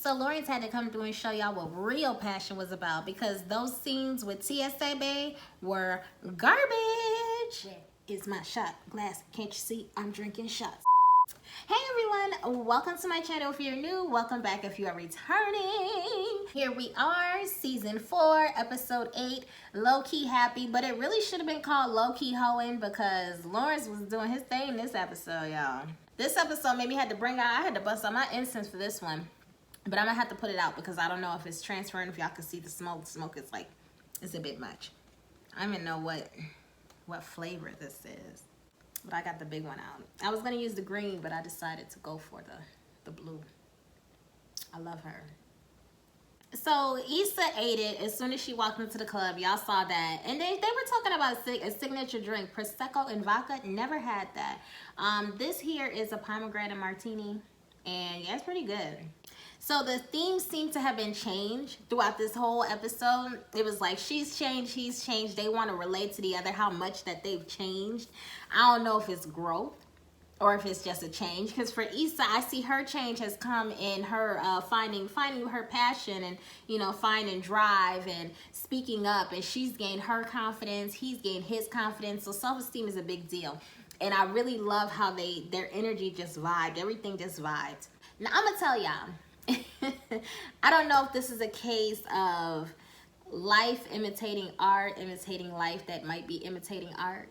So Lawrence had to come through and show y'all what real passion was about, because those scenes with TSA Bay were garbage. Where is my shot glass? Can't you see? I'm drinking shots. Hey everyone, welcome to my channel. If you're new, welcome back if you are returning. Here we are, season 4, episode 8, Low-Key Happy, but it really should have been called Low-Key Hoeing because Lawrence was doing his thing this episode, y'all. This episode made me had to bring out, I had to bust out my incense for this one, but I'm gonna have to put it out because I don't know if it's transferring, if y'all can see the smoke. The smoke is like, it's a bit much. I don't even know what flavor this is. But I got the big one out. I was gonna use the green, but I decided to go for the blue. I love her. So Issa ate it as soon as she walked into the club. Y'all saw that. And they were talking about a signature drink, Prosecco and vodka. Never had that. This here is a pomegranate martini. And yeah, it's pretty good. So the themes seem to have been changed throughout this whole episode. It was like she's changed, he's changed. They want to relate to the other how much that they've changed. I don't know if it's growth or if it's just a change. Because for Issa, I see her change has come in her finding her passion and, you know, finding drive and speaking up. And she's gained her confidence. He's gained his confidence. So self-esteem is a big deal. And I really love how their energy just vibed. Everything just vibed. Now, I'm going to tell y'all. I don't know if this is a case of life imitating art, imitating life that might be imitating art,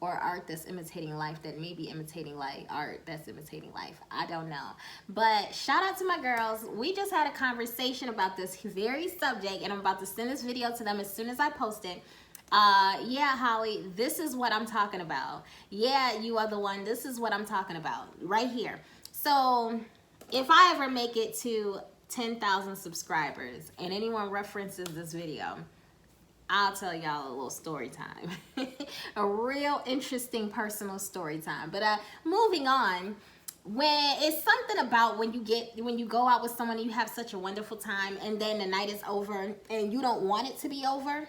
or art that's imitating life that may be imitating art that's imitating life. I don't know. But shout out to my girls. We just had a conversation about this very subject, and I'm about to send this video to them as soon as I post it. Yeah, Holly, this is what I'm talking about. Yeah, you are the one. This is what I'm talking about right here. So if I ever make it to 10,000 subscribers and anyone references this video, I'll tell y'all a little story time. A real interesting personal story time. But moving on, when it's something about when you go out with someone and you have such a wonderful time and then the night is over and you don't want it to be over.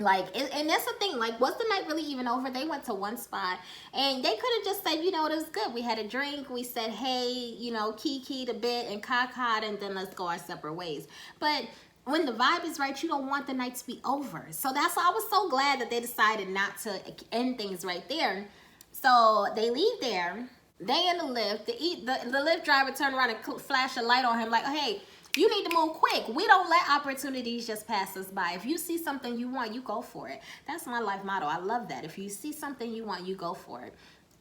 Like, and that's the thing, like, was the night really even over? They went to one spot and they could have just said, you know, it was good. We had a drink. We said, hey, you know, kiki'd a bit and caca, and then let's go our separate ways. But when the vibe is right, you don't want the night to be over. So that's why I was so glad that they decided not to end things right there. So they leave there. They in the lift. The lift driver turned around and flashed a light on him like, hey, you need to move quick. We don't let opportunities just pass us by. If you see something you want, you go for it. That's my life motto. I love that. If you see something you want, you go for it.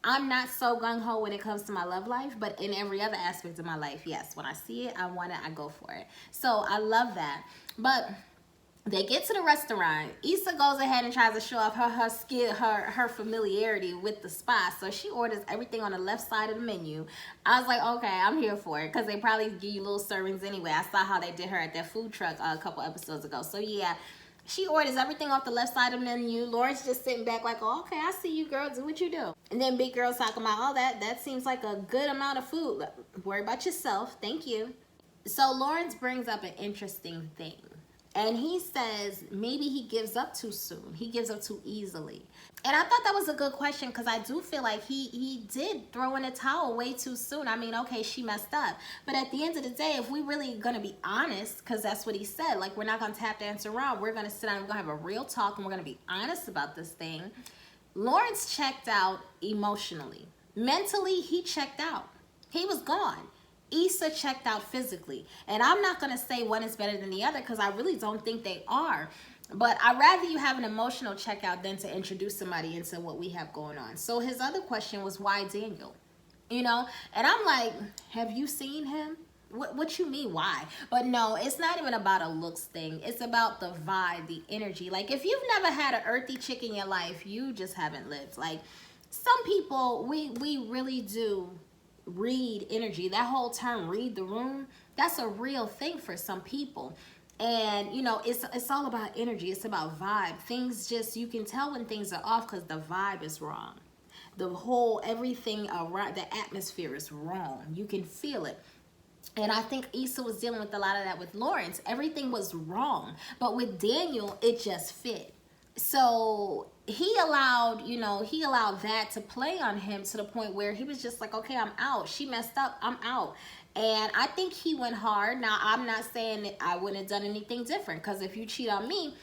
I'm not so gung-ho when it comes to my love life, but in every other aspect of my life, yes. When I see it, I want it, I go for it. So I love that. But they get to the restaurant. Issa goes ahead and tries to show off her skill, her familiarity with the spot. So she orders everything on the left side of the menu. I was like, okay, I'm here for it, because they probably give you little servings anyway. I saw how they did her at that food truck a couple episodes ago. So yeah, she orders everything off the left side of the menu. Lawrence just sitting back like, oh, okay, I see you, girl. Do what you do. And then big girl's talking about, oh, that seems like a good amount of food. Worry about yourself. Thank you. So Lawrence brings up an interesting thing. And he says maybe he gives up too soon. He gives up too easily. And I thought that was a good question, because I do feel like he did throw in a towel way too soon. I mean, okay, she messed up. But at the end of the day, if we really going to be honest, because that's what he said, like, we're not going to tap dance around. We're going to sit down and we're going to have a real talk and we're going to be honest about this thing. Lawrence checked out emotionally. Mentally, he checked out. He was gone. Issa checked out physically. And I'm not going to say one is better than the other, because I really don't think they are. But I'd rather you have an emotional checkout than to introduce somebody into what we have going on. So his other question was, why Daniel? You know? And I'm like, have you seen him? What you mean, why? But no, it's not even about a looks thing. It's about the vibe, the energy. Like, if you've never had an earthy chick in your life, you just haven't lived. Like, some people, we really do read energy. That whole term, read the room, that's a real thing for some people. And you know, it's all about energy. It's about vibe. Things just, you can tell when things are off because the vibe is wrong. The whole, everything around, the atmosphere is wrong. You can feel it. And I think Issa was dealing with a lot of that with Lawrence. Everything was wrong. But with Daniel, it just fit. So he allowed, you know, he allowed that to play on him to the point where he was just like, okay, I'm out. She messed up. I'm out. And I think he went hard. Now, I'm not saying that I wouldn't have done anything different, because if you cheat on me,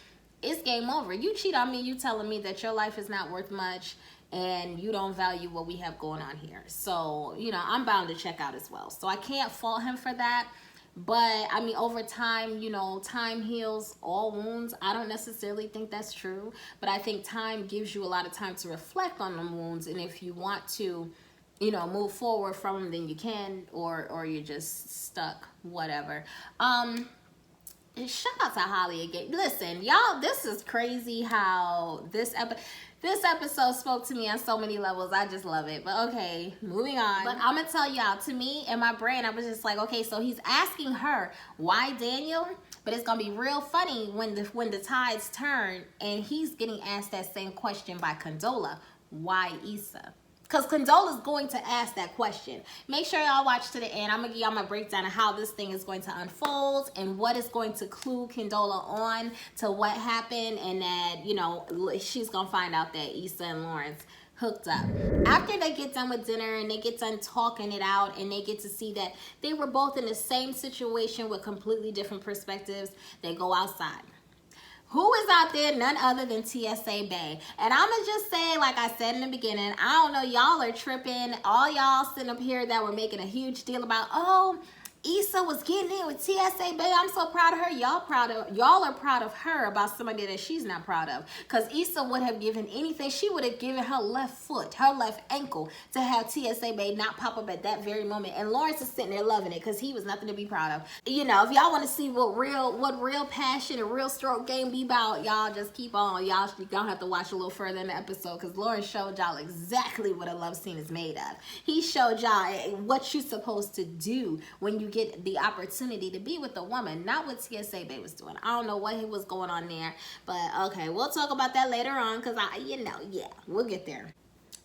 it's game over. You cheat on me, you telling me that your life is not worth much and you don't value what we have going on here. So, you know, I'm bound to check out as well. So I can't fault him for that. But I mean, over time, you know, time heals all wounds. I don't necessarily think that's true, but I think time gives you a lot of time to reflect on the wounds. And if you want to, you know, move forward from them, then you can, or you're just stuck, whatever. Shout out to Holly again. Listen, y'all, this is crazy how this episode spoke to me on so many levels. I just love it. But okay, moving on. But I'm gonna tell y'all, to me, in my brain, I was just like, okay, so he's asking her, why Daniel? But it's gonna be real funny when the tides turn and he's getting asked that same question by Condola. Why Issa? Because Condola's going to ask that question. Make sure y'all watch to the end. I'm going to give y'all my breakdown of how this thing is going to unfold and what is going to clue Condola on to what happened, and that, you know, she's going to find out that Issa and Lawrence hooked up. After they get done with dinner and they get done talking it out and they get to see that they were both in the same situation with completely different perspectives, they go outside. Who is out there? None other than TSA Bay. And I'm going to just say, like I said in the beginning, I don't know, y'all are tripping. All y'all sitting up here that were making a huge deal about, oh, Issa was getting in with TSA Bay. I'm so proud of her. Y'all are proud of her about somebody that she's not proud of. Because Issa would have given anything. She would have given her left foot, her left ankle, to have TSA Bay not pop up at that very moment. And Lawrence is sitting there loving it because he was nothing to be proud of. You know, if y'all want to see what real passion and real stroke game be about, y'all just keep on. Y'all gonna have to watch a little further in the episode, because Lawrence showed y'all exactly what a love scene is made of. He showed y'all what you're supposed to do when you get the opportunity to be with a woman, not what TSA Bay was doing. I don't know what was going on there, but okay, we'll talk about that later on, because yeah, we'll get there.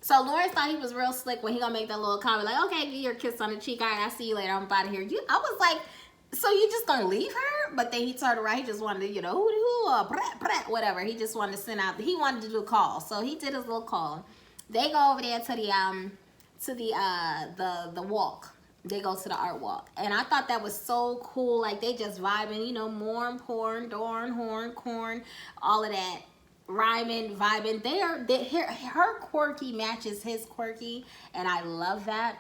So Lawrence thought he was real slick when he gonna make that little comment like, okay, give your kiss on the cheek. All right, I'll see you later. I'm out of here. I was like, so you just gonna leave her? But then he turned around. He just wanted to, you know, whatever. He just wanted to send out. He wanted to do a call, so he did his little call. They go over there to the walk. They go to the art walk, and I thought that was so cool. Like, they just vibing, you know, morn, porn, dorn, horn, corn, all of that, rhyming, vibing. Her quirky matches his quirky, and I love that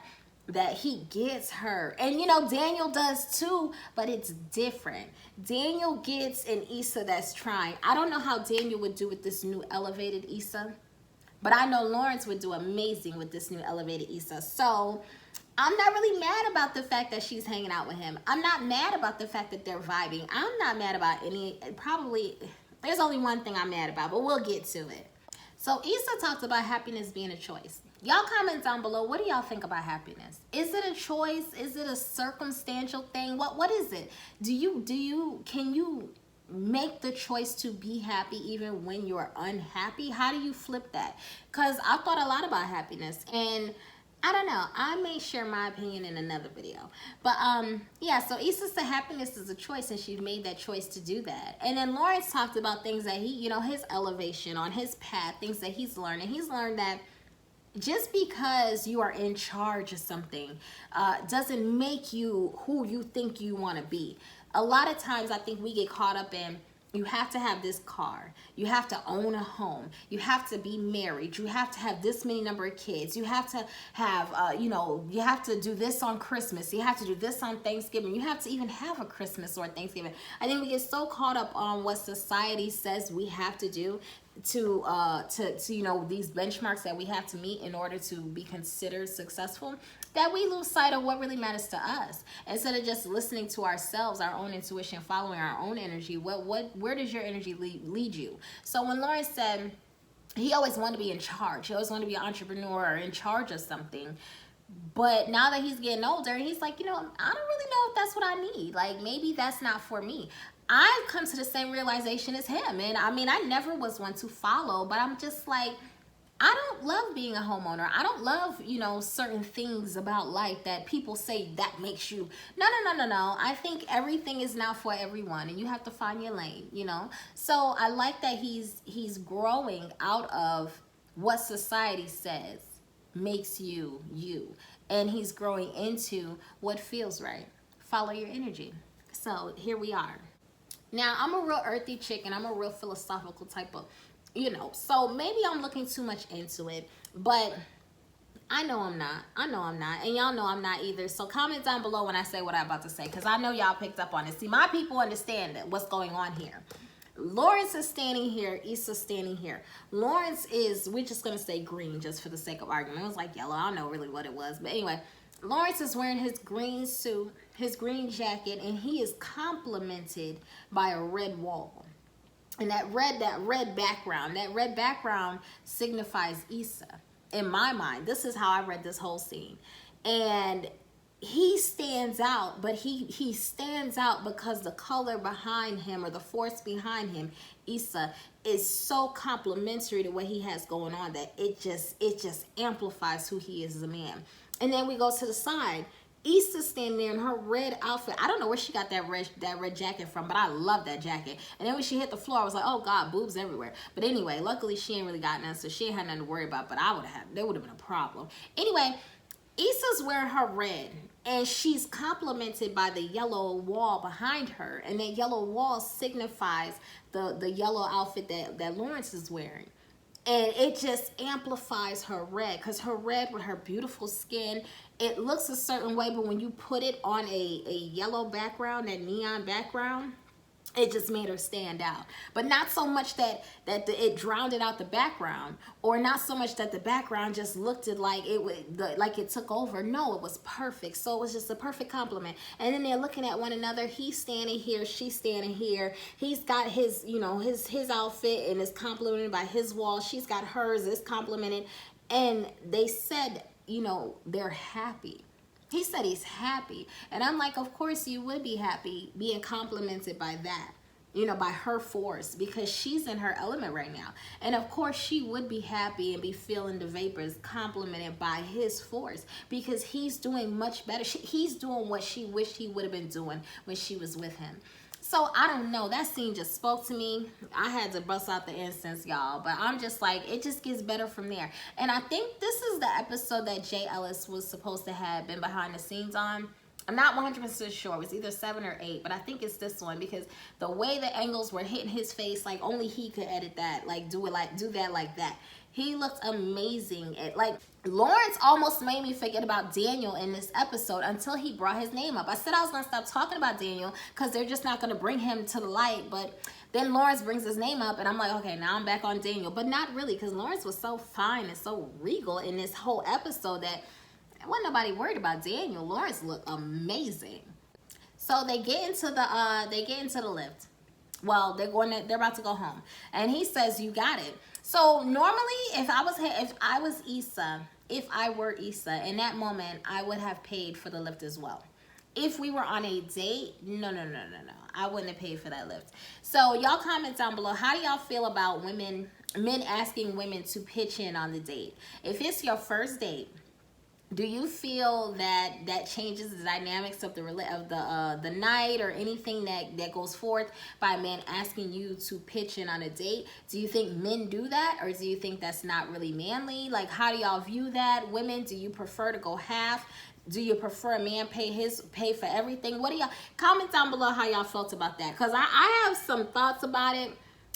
he gets her. And you know, Daniel does too, but it's different. Daniel gets an Issa that's trying. I don't know how Daniel would do with this new elevated Issa, but I know Lawrence would do amazing with this new elevated Issa. So I'm not really mad about the fact that she's hanging out with him. I'm not mad about the fact that they're vibing. I'm not mad about there's only one thing I'm mad about, but we'll get to it. So Issa talked about happiness being a choice. Y'all comment down below, what do y'all think about happiness? Is it a choice? Is it a circumstantial thing? What is it? Can you make the choice to be happy even when you're unhappy? How do you flip that? Because I've thought a lot about happiness, and I don't know. I may share my opinion in another video. But yeah, so Issa said happiness is a choice, and she made that choice to do that. And then Lawrence talked about things that he, you know, his elevation on his path, things that he's learned. And he's learned that just because you are in charge of something doesn't make you who you think you want to be. A lot of times I think we get caught up in, you have to have this car, you have to own a home, you have to be married, you have to have this many number of kids, you have to have, you know, you have to do this on Christmas, you have to do this on Thanksgiving, you have to even have a Christmas or Thanksgiving. I think we get so caught up on what society says we have to do to you know, these benchmarks that we have to meet in order to be considered successful, that we lose sight of what really matters to us. Instead of just listening to ourselves, our own intuition, following our own energy, where does your energy lead you? So when Lawrence said he always wanted to be in charge, he always wanted to be an entrepreneur or in charge of something, but now that he's getting older, he's like, you know, I don't really know if that's what I need. Like, maybe that's not for me. I've come to the same realization as him. And I mean, I never was one to follow, but I'm just like, I don't love being a homeowner. I don't love, you know, certain things about life that people say that makes you. No. I think everything is not for everyone, and you have to find your lane, you know. So I like that he's growing out of what society says makes you you, and he's growing into what feels right. Follow your energy. So here we are. Now, I'm a real earthy chick, and I'm a real philosophical type of, so maybe I'm looking too much into it, but I know I'm not. I know I'm not. And y'all know I'm not either. So comment down below when I say what I'm about to say, because I know y'all picked up on it. See, my people understand what's going on here. Lawrence is standing here. Issa's standing here. Lawrence is, we're just going to say green just for the sake of argument. It was like yellow. I don't know really what it was. But anyway, Lawrence is wearing his green suit, his green jacket, and he is complemented by a red wall. And that red background signifies Issa. In my mind, this is how I read this whole scene. And he stands out, but he stands out because the color behind him, or the force behind him, Issa, is so complementary to what he has going on that it just amplifies who he is as a man. And then we go to the side. Issa's standing there in her red outfit. I don't know where she got that red jacket from, but I love that jacket. And then when she hit the floor, I was like, oh God, boobs everywhere. But anyway, luckily she ain't really got none, so she ain't had nothing to worry about, but there would have been a problem. Anyway, Issa's wearing her red, and she's complemented by the yellow wall behind her. And that yellow wall signifies the yellow outfit that Lawrence is wearing. And it just amplifies her red, because her red with her beautiful skin, it looks a certain way, but when you put it on a yellow background, that neon background, it just made her stand out. But not so much that it drowned out the background, or not so much that the background just looked like it took over. No, it was perfect. So it was just a perfect compliment. And then they're looking at one another. He's standing here, she's standing here. He's got his, his outfit, and is complimented by his wall. She's got hers, is complimented. And they said, they're happy. He said he's happy. And I'm like, of course you would be happy being complimented by that, by her force, because she's in her element right now. And of course she would be happy and be feeling the vapors complimented by his force, because he's doing much better. He's doing what she wished he would have been doing when she was with him. So I don't know, that scene just spoke to me. I had to bust out the incense, y'all, but I'm just like, it just gets better from there. And I think this is the episode that Jay Ellis was supposed to have been behind the scenes on. I'm not 100% sure. It was either 7 or 8, but I think it's this one, because the way the angles were hitting his face, like only he could edit that, do that like that. He looked amazing. Lawrence almost made me forget about Daniel in this episode until he brought his name up. I said I was going to stop talking about Daniel because they're just not going to bring him to the light. But then Lawrence brings his name up, and I'm like, okay, now I'm back on Daniel. But not really, because Lawrence was so fine and so regal in this whole episode that wasn't nobody worried about Daniel. Lawrence looked amazing. So they get into the lift. Well, they're about to go home, and he says, "You got it." So normally, if I were Issa, in that moment, I would have paid for the lift as well. If we were on a date, no, I wouldn't have paid for that lift. So y'all comment down below, how do y'all feel about men asking women to pitch in on the date? If it's your first date, do you feel that changes the dynamics of the night, or anything that goes forth by a man asking you to pitch in on a date? Do you think men do that, or do you think that's not really manly? Like, how do y'all view that? Women, do you prefer to go half? Do you prefer a man pay for everything? What do y'all comment down below how y'all felt about that? Because I have some thoughts about it.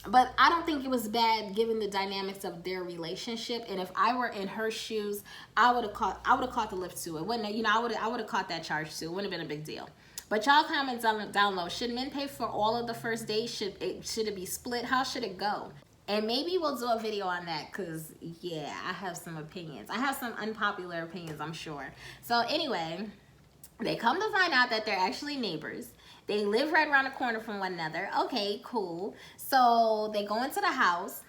But I don't think it was bad given the dynamics of their relationship. And if I were in her shoes, I would have caught the lift too. It wouldn't, I would have caught that charge too. It wouldn't have been a big deal. But y'all comment down low. Should men pay for all of the first dates? Should it be split? How should it go? And maybe we'll do a video on that, because yeah, I have some opinions. I have some unpopular opinions, I'm sure. So anyway, they come to find out that they're actually neighbors. They live right around the corner from one another. Okay, cool. So they go into the house,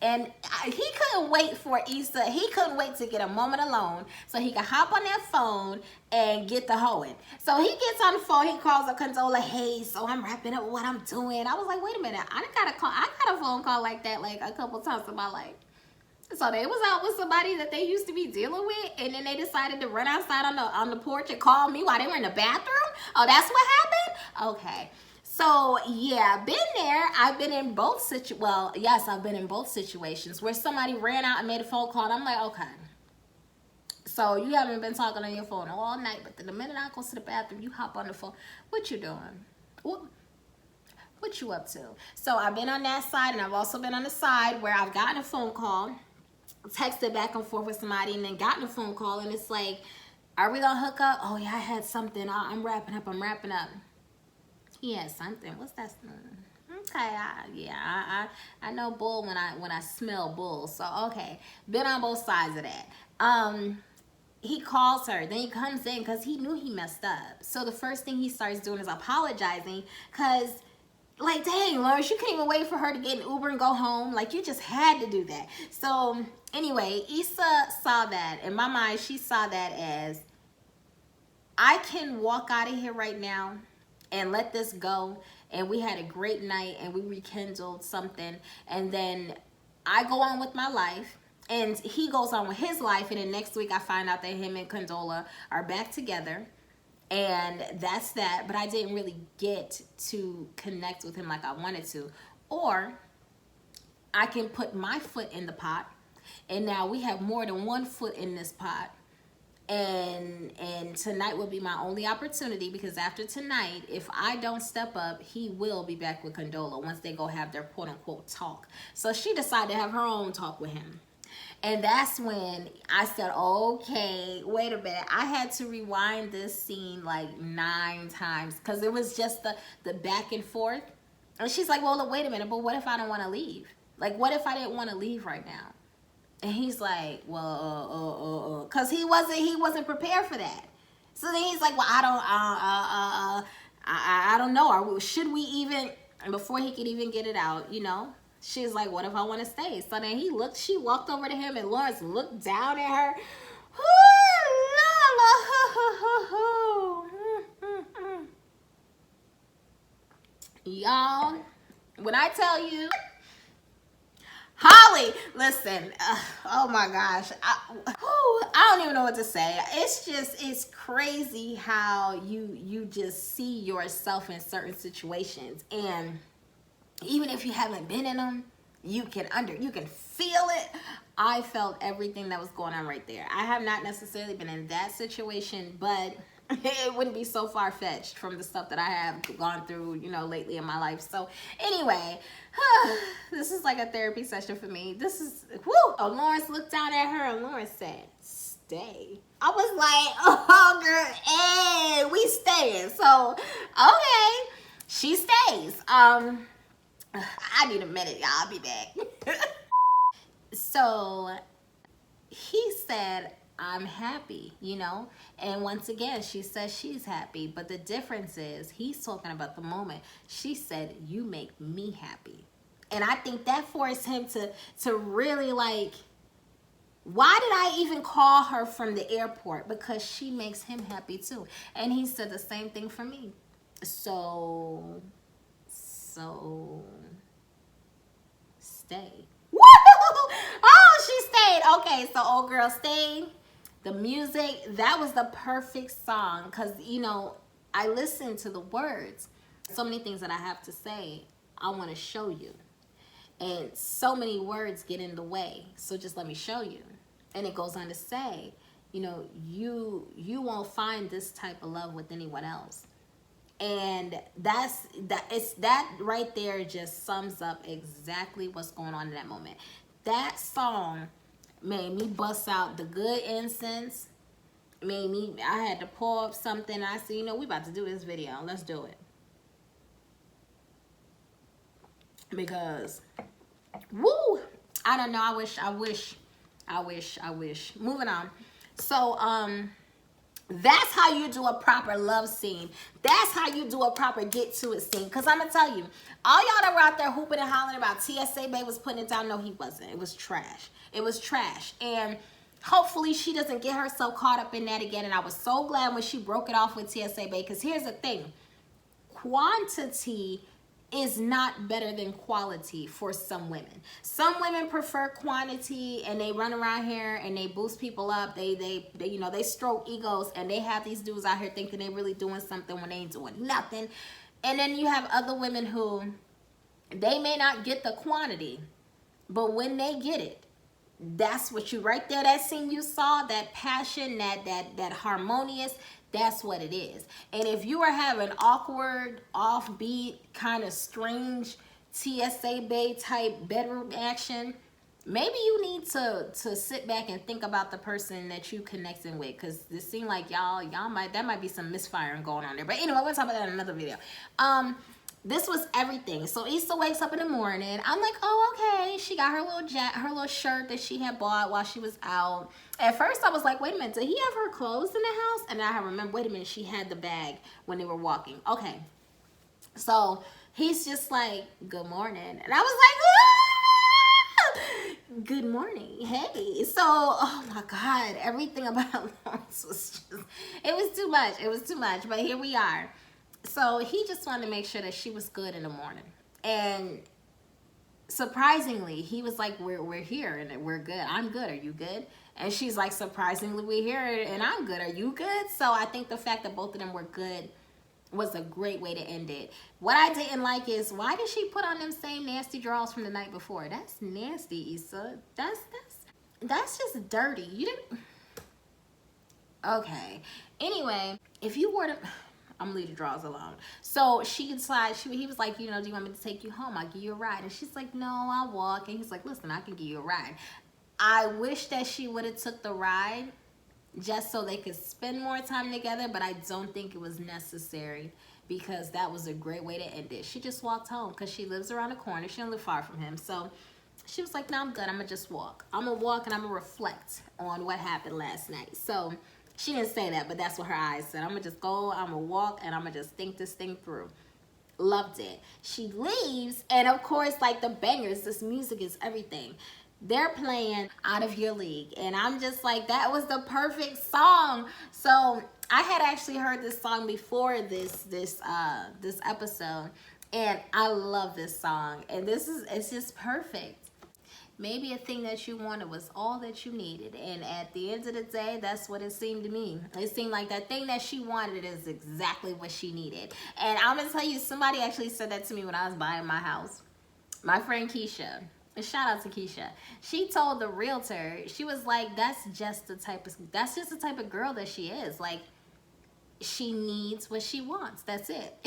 and he couldn't wait for Issa. He couldn't wait to get a moment alone so he could hop on that phone and get the hoeing. So he gets on the phone. He calls up Condola. Hey, so I'm wrapping up what I'm doing. I was like, wait a minute. I got a phone call like that like a couple times in my life. So they was out with somebody that they used to be dealing with, and then they decided to run outside on the porch and call me while they were in the bathroom. Oh, that's what happened? Okay. So yeah, been there. I've been in both I've been in both situations where somebody ran out and made a phone call, and I'm like, okay. So you haven't been talking on your phone all night, but then the minute I go to the bathroom, you hop on the phone. What you doing? What you up to? So I've been on that side, and I've also been on the side where I've gotten a phone call, texted back and forth with somebody, and then gotten a phone call, and it's like, are we gonna hook up? Oh yeah, I had something. I'm wrapping up. He had something. What's that? Okay, I know bull when I smell bull. So okay, been on both sides of that. He calls her, then he comes in because he knew he messed up. So the first thing he starts doing is apologizing, because like, dang, Lawrence, you couldn't even wait for her to get an Uber and go home. Like, you just had to do that. So anyway, Issa saw that. In my mind, she saw that as, I can walk out of here right now and let this go, and we had a great night and we rekindled something, and then I go on with my life and he goes on with his life, and then next week I find out that him and Condola are back together, and that's that. But I didn't really get to connect with him like I wanted to. Or I can put my foot in the pot, and now we have more than one foot in this pot, and tonight will be my only opportunity, because after tonight, if I don't step up, he will be back with Condola once they go have their quote-unquote talk. So she decided to have her own talk with him. And that's when I said, okay, wait a minute. I had to rewind this scene like 9 times, because it was just the back and forth. And she's like, well, look, wait a minute, but what if I don't want to leave? Like, what if I didn't want to leave right now? And he's like, well, because he wasn't prepared for that. So then he's like, well, I don't know. Should we even, and before he could even get it out, you know, she's like, what if I want to stay? So then she walked over to him, and Lawrence looked down at her. Y'all, when I tell you, Holly, listen, oh my gosh, I don't even know what to say. It's crazy how you just see yourself in certain situations, and even if you haven't been in them, you can feel it. I felt everything that was going on right there. I have not necessarily been in that situation, but it wouldn't be so far-fetched from the stuff that I have gone through, you know, lately in my life. So anyway, this is like a therapy session for me. This is, whoo! Oh, Lawrence looked down at her, and Lawrence said, stay. I was like, oh girl, hey, we staying. So, okay, she stays. I need a minute, y'all. I'll be back. So he said, I'm happy, you know? And once again, she says she's happy. But the difference is, he's talking about the moment. She said, you make me happy. And I think that forced him to really like, why did I even call her from the airport? Because she makes him happy too. And he said the same thing for me. So stay. Woo! Oh, she stayed. Okay, so old girl stayed. The music, that was the perfect song, because, you know, I listened to the words. So many things that I have to say, I want to show you. And so many words get in the way. So just let me show you. And it goes on to say, you know, you won't find this type of love with anyone else. And that right there just sums up exactly what's going on in that moment. That song made me bust out the good incense. I had to pull up something. I said, you know, we about to do this video. Let's do it. Because, woo, I don't know. I wish. Moving on. So, that's how you do a proper love scene. That's how you do a proper get to it scene. Because I'm going to tell you, all y'all that were out there hooping and hollering about TSA Bae was putting it down, no, he wasn't. It was trash. It was trash. And hopefully she doesn't get herself caught up in that again. And I was so glad when she broke it off with TSA Bae. Because here's the thing. Quantity is not better than quality for some women. Some women prefer quantity, and they run around here and they boost people up. They you know, they stroke egos, and they have these dudes out here thinking they really doing something when they ain't doing nothing. And then you have other women who, they may not get the quantity, but when they get it, That's what you right there, that scene you saw, that passion, that harmonious, that's what it is. And if you are having awkward, offbeat, kind of strange TSA Bay type bedroom action, maybe you need to sit back and think about the person that you connecting with, because it seemed like y'all might be some misfiring going on there. But anyway, we'll talk about that in another video. This was everything. So Issa wakes up in the morning. I'm like, oh, okay. She got her little shirt that she had bought while she was out. At first, I was like, wait a minute, did he have her clothes in the house? And I remember, wait a minute, she had the bag when they were walking. Okay. So he's just like, good morning. And I was like, ah! Good morning. Hey. So, oh my God, everything about Lawrence was just, it was too much. It was too much. But here we are. So he just wanted to make sure that she was good in the morning. And surprisingly, he was like, we're here and we're good. I'm good. Are you good? And she's like, surprisingly, we're here and I'm good. Are you good? So I think the fact that both of them were good was a great way to end it. What I didn't like is, why did she put on them same nasty drawers from the night before? That's nasty, Issa. That's just dirty. You didn't. Okay. Anyway, if you were to, I'm gonna leave the drawers alone. So she decided, he was like, you know, do you want me to take you home? I'll give you a ride. And she's like, no, I'll walk. And he's like, listen, I can give you a ride. I wish that she would have took the ride just so they could spend more time together, but I don't think it was necessary, because that was a great way to end it. She just walked home because she lives around the corner. She don't live far from him. So she was like, no, I'm good. I'm gonna just walk. I'm gonna walk and I'm gonna reflect on what happened last night. So she didn't say that, but that's what her eyes said. I'm gonna just go, I'm gonna walk, and I'm gonna just think this thing through. Loved it. She leaves, and of course, like the bangers, this music is everything. They're playing Out of Your League, and I'm just like, that was the perfect song. So I had actually heard this song before this episode, and I love this song, and it's just perfect. Maybe a thing that you wanted was all that you needed. And at the end of the day, that's what it seemed to me. It seemed like that thing that she wanted is exactly what she needed. And I'm going to tell you, somebody actually said that to me when I was buying my house. My friend Keisha. And shout out to Keisha. She told the realtor, she was like, that's just the type of girl that she is. Like, she needs what she wants. That's it.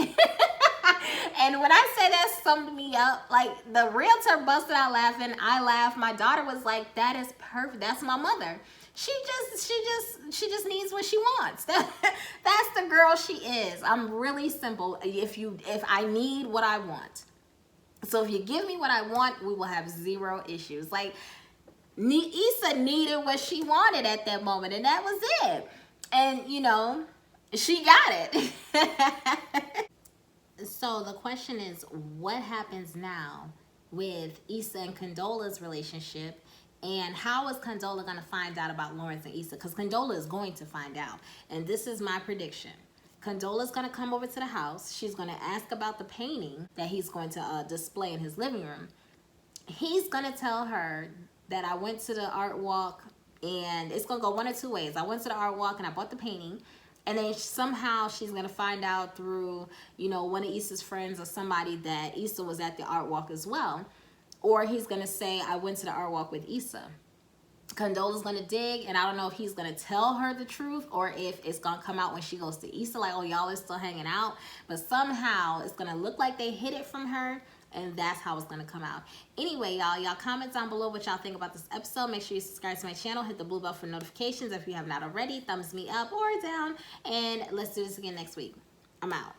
And when I say that summed me up, like, the realtor busted out laughing. I laughed. My daughter was like, that is perfect. That's my mother. She just needs what she wants. That's the girl she is. I'm really simple. If I need what I want. So if you give me what I want, we will have zero issues. Like, Issa needed what she wanted at that moment, and that was it. And, you know, she got it. So the question is, what happens now with Issa and Condola's relationship, and how is Condola going to find out about Lawrence and Issa? Because Condola is going to find out, and this is my prediction. Condola's going to come over to the house. She's going to ask about the painting that he's going to display in his living room. He's going to tell her that I went to the art walk, and it's going to go one of two ways. I went to the art walk and I bought the painting. And then somehow she's going to find out through, you know, one of Issa's friends or somebody that Issa was at the art walk as well. Or he's going to say, I went to the art walk with Issa. Condola's going to dig, and I don't know if he's going to tell her the truth or if it's going to come out when she goes to Issa, like, oh, y'all are still hanging out. But somehow it's going to look like they hid it from her, and that's how it's going to come out. Anyway, y'all comment down below what y'all think about this episode. Make sure you subscribe to my channel. Hit the blue bell for notifications if you have not already. Thumbs me up or down. And let's do this again next week. I'm out.